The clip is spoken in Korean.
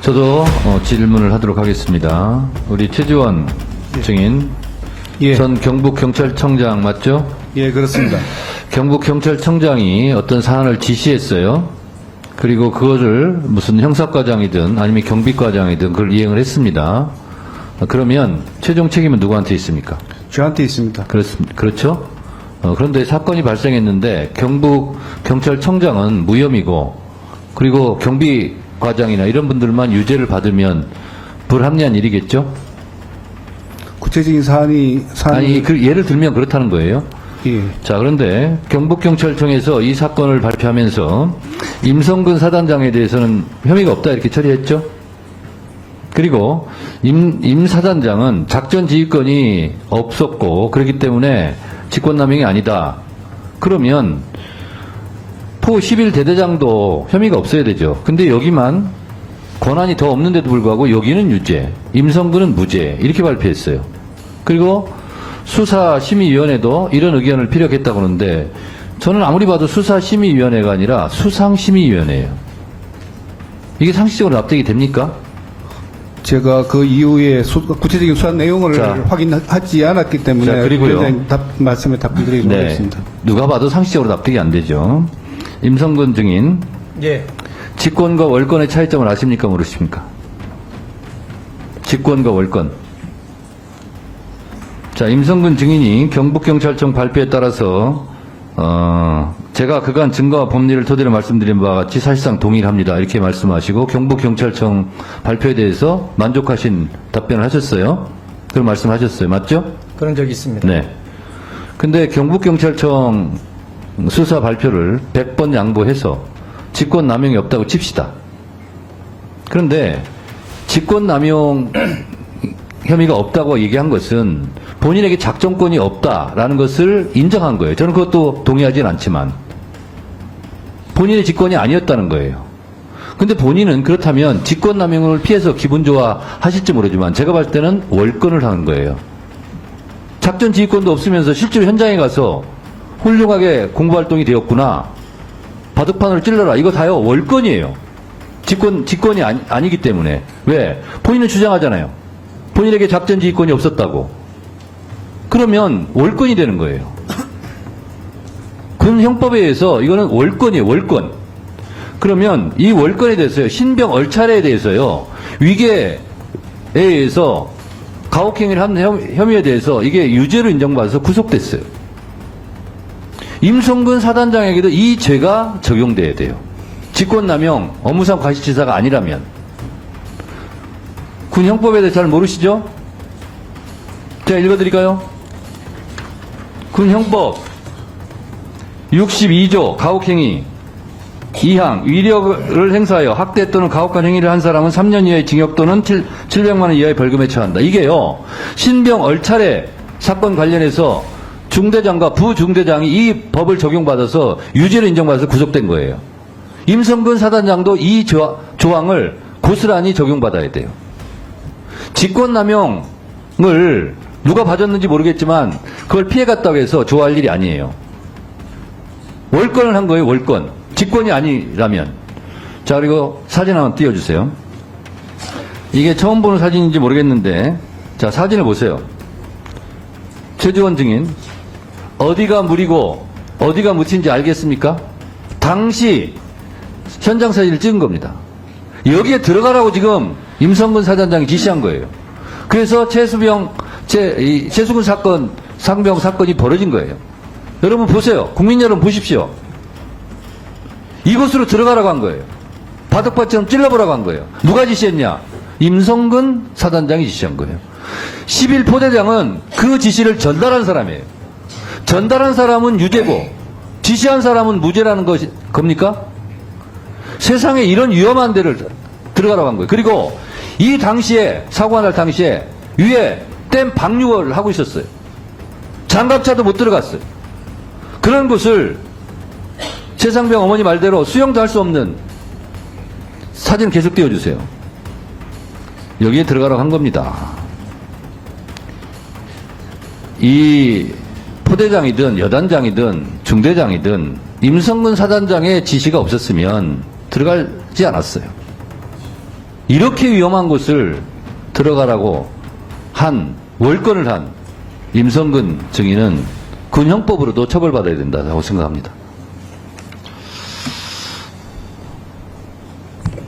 저도 질문을 하도록 하겠습니다. 우리 최지원 증인, 예. 전 경북경찰청장 맞죠? 예, 그렇습니다. 경북경찰청장이 어떤 사안을 지시했어요. 그리고 그거를 무슨 형사과장이든 아니면 경비과장이든 그걸 이행을 했습니다. 그러면 최종 책임은 누구한테 있습니까? 저한테 있습니다. 그렇죠? 그런데 사건이 발생했는데 경북경찰청장은 무혐의고, 그리고 경비과장이나 이런 분들만 유죄를 받으면 불합리한 일이겠죠? 구체적인 사안이 아니, 예를 들면 그렇다는 거예요. 예. 자, 그런데 경북경찰청에서 이 사건을 발표하면서 임성근 사단장에 대해서는 혐의가 없다 이렇게 처리했죠. 그리고 임 사단장은 작전 지휘권이 없었고 그렇기 때문에 직권남용이 아니다. 그러면 포 11대대장도 혐의가 없어야 되죠. 근데 여기만 권한이 더 없는데도 불구하고 여기는 유죄, 임성근은 무죄 이렇게 발표했어요. 그리고 수사심의위원회도 이런 의견을 피력했다고 하는데, 저는 아무리 봐도 수사심의위원회가 아니라 수상심의위원회예요. 이게 상식적으로 납득이 됩니까? 제가 그 이후에 구체적인 수사 내용을 자. 확인하지 않았기 때문에 자, 그리고요. 말씀에 답변드리지 못했습니다. 누가 봐도 상식적으로 납득이 안 되죠. 임성근 증인, 예. 직권과 월권의 차이점을 아십니까 모르십니까? 직권과 월권. 자, 임성근 증인이 경북경찰청 발표에 따라서 제가 그간 증거와 법리를 토대로 말씀드린 바와 같이 사실상 동일합니다. 이렇게 말씀하시고 경북경찰청 발표에 대해서 만족하신 답변을 하셨어요. 그런 말씀하셨어요. 맞죠? 그런 적이 있습니다. 네. 근데 경북경찰청 수사 발표를 100번 양보해서 직권남용이 없다고 칩시다. 그런데 직권남용 혐의가 없다고 얘기한 것은 본인에게 작전권이 없다라는 것을 인정한 거예요. 저는 그것도 동의하진 않지만 본인의 직권이 아니었다는 거예요. 근데 본인은 그렇다면 직권남용을 피해서 기분 좋아 하실지 모르지만 제가 봤을 때는 월권을 하는 거예요. 작전 지휘권도 없으면서 실제로 현장에 가서 훌륭하게 공부활동이 되었구나, 바둑판으로 찔러라, 이거 다요 월권이에요. 직권이 아니기 때문에. 왜? 본인은 주장하잖아요. 본인에게 작전 지휘권이 없었다고. 그러면 월권이 되는 거예요. 군 형법에 의해서 이거는 월권이에요. 월권. 그러면 이 월권에 대해서요, 신병 얼차례에 대해서요, 위계에 의해서 가혹행위를 한 혐의에 대해서 이게 유죄로 인정받아서 구속됐어요. 임성근 사단장에게도 이 죄가 적용돼야 돼요. 직권남용, 업무상 과실치사가 아니라면. 군 형법에 대해 잘 모르시죠? 제가 읽어드릴까요? 군 형법 62조 가혹행위 2항 위력을 행사하여 학대 또는 가혹한 행위를 한 사람은 3년 이하의 징역 또는 700만 원 이하의 벌금에 처한다. 이게요, 신병 얼차례 사건 관련해서 중대장과 부중대장이 이 법을 적용받아서 유죄로 인정받아서 구속된 거예요. 임성근 사단장도 이 조항을 고스란히 적용받아야 돼요. 직권남용을 누가 봐줬는지 모르겠지만 그걸 피해갔다고 해서 좋아할 일이 아니에요. 월권을 한 거예요. 월권. 직권이 아니라면. 자, 그리고 사진 한번 띄워주세요. 이게 처음 보는 사진인지 모르겠는데, 자, 사진을 보세요. 최지원 증인, 어디가 물이고 어디가 묻힌지 알겠습니까? 당시 현장 사진을 찍은 겁니다. 여기에 들어가라고 지금 임성근 사단장이 지시한 거예요. 그래서 최수근 사건, 상병 사건이 벌어진 거예요. 여러분 보세요. 국민 여러분 보십시오. 이곳으로 들어가라고 한 거예요. 바둑밭처럼 찔러보라고 한 거예요. 누가 지시했냐? 임성근 사단장이 지시한 거예요. 11포대장은 그 지시를 전달한 사람이에요. 전달한 사람은 유죄고 지시한 사람은 무죄라는 겁니까? 세상에 이런 위험한 데를 들어가라고 한 거예요. 그리고 이 당시에, 사고가 날 당시에 위에 댐 방류를 하고 있었어요. 장갑차도 못 들어갔어요. 그런 곳을 최상병 어머니 말대로 수영도 할 수 없는, 사진 계속 띄워주세요. 여기에 들어가라고 한 겁니다. 이 포대장이든 여단장이든 중대장이든 임성근 사단장의 지시가 없었으면 들어가지 않았어요. 이렇게 위험한 곳을 들어가라고 한 월권을 한 임성근 증인은 군형법으로도 처벌받아야 된다고 생각합니다.